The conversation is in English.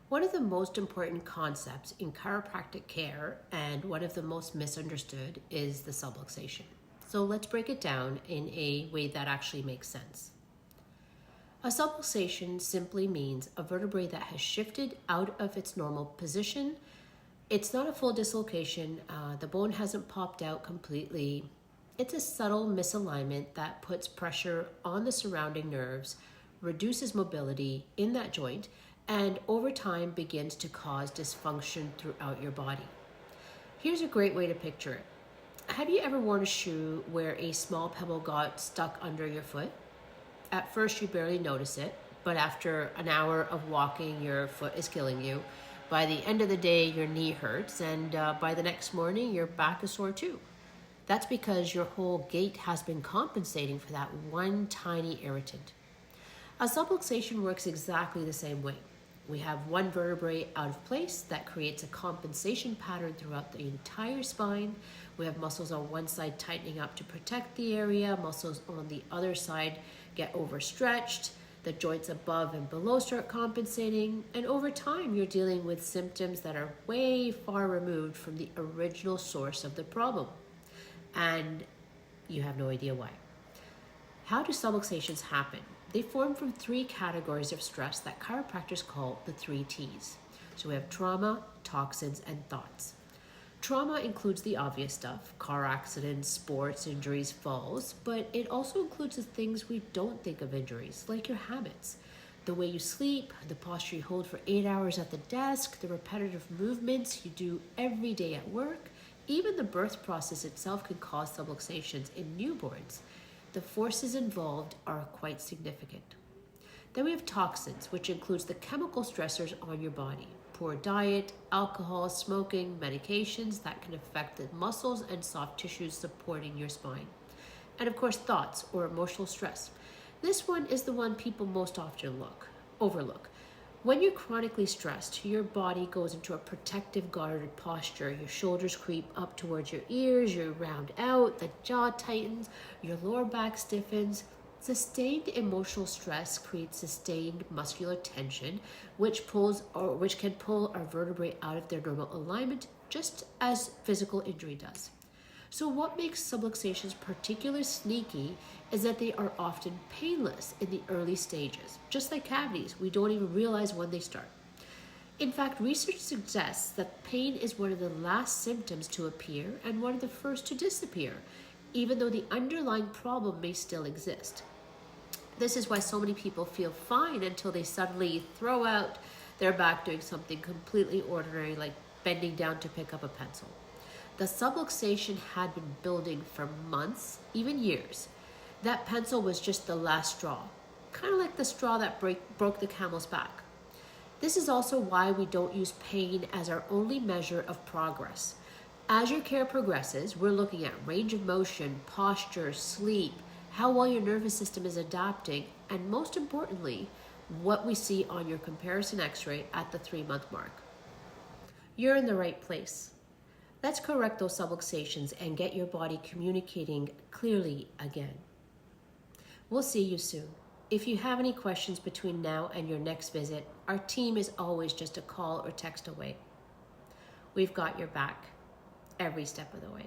One of the most important concepts in chiropractic care and one of the most misunderstood is the subluxation. So let's break it down in a way that actually makes sense. A subluxation simply means a vertebrae that has shifted out of its normal position. It's not a full dislocation. The bone hasn't popped out completely. It's a subtle misalignment that puts pressure on the surrounding nerves, reduces mobility in that joint, and over time begins to cause dysfunction throughout your body. Here's a great way to picture it. Have you ever worn a shoe where a small pebble got stuck under your foot? At first you barely notice it, but after an hour of walking, your foot is killing you. By the end of the day, your knee hurts, and by the next morning, your back is sore too. That's because your whole gait has been compensating for that one tiny irritant. A subluxation works exactly the same way. We have one vertebrae out of place that creates a compensation pattern throughout the entire spine. We have muscles on one side tightening up to protect the area, muscles on the other side get overstretched, the joints above and below start compensating, and over time you're dealing with symptoms that are way far removed from the original source of the problem. And you have no idea why. How do subluxations happen? They form from three categories of stress that chiropractors call the 3 T's. So we have trauma, toxins, and thoughts. Trauma includes the obvious stuff, car accidents, sports, injuries, falls, but it also includes the things we don't think of injuries, like your habits. The way you sleep, the posture you hold for 8 hours at the desk, the repetitive movements you do every day at work. Even the birth process itself can cause subluxations in newborns. The forces involved are quite significant. Then we have toxins, which includes the chemical stressors on your body. Poor diet, alcohol, smoking, medications that can affect the muscles and soft tissues supporting your spine. And of course, thoughts or emotional stress. This one is the one people most often overlook. When you're chronically stressed, your body goes into a protective guarded posture. Your shoulders creep up towards your ears, you round out, the jaw tightens, your lower back stiffens. Sustained emotional stress creates sustained muscular tension, which can pull our vertebrae out of their normal alignment, just as physical injury does. So what makes subluxations particularly sneaky is that they are often painless in the early stages. Just like cavities, we don't even realize when they start. In fact, research suggests that pain is one of the last symptoms to appear and one of the first to disappear, even though the underlying problem may still exist. This is why so many people feel fine until they suddenly throw out their back doing something completely ordinary, like bending down to pick up a pencil. The subluxation had been building for months, even years. That pencil was just the last straw, kind of like the straw that broke the camel's back. This is also why we don't use pain as our only measure of progress. As your care progresses, we're looking at range of motion, posture, sleep, how well your nervous system is adapting, and most importantly, what we see on your comparison x-ray at the 3-month mark. You're in the right place. Let's correct those subluxations and get your body communicating clearly again. We'll see you soon. If you have any questions between now and your next visit, our team is always just a call or text away. We've got your back every step of the way.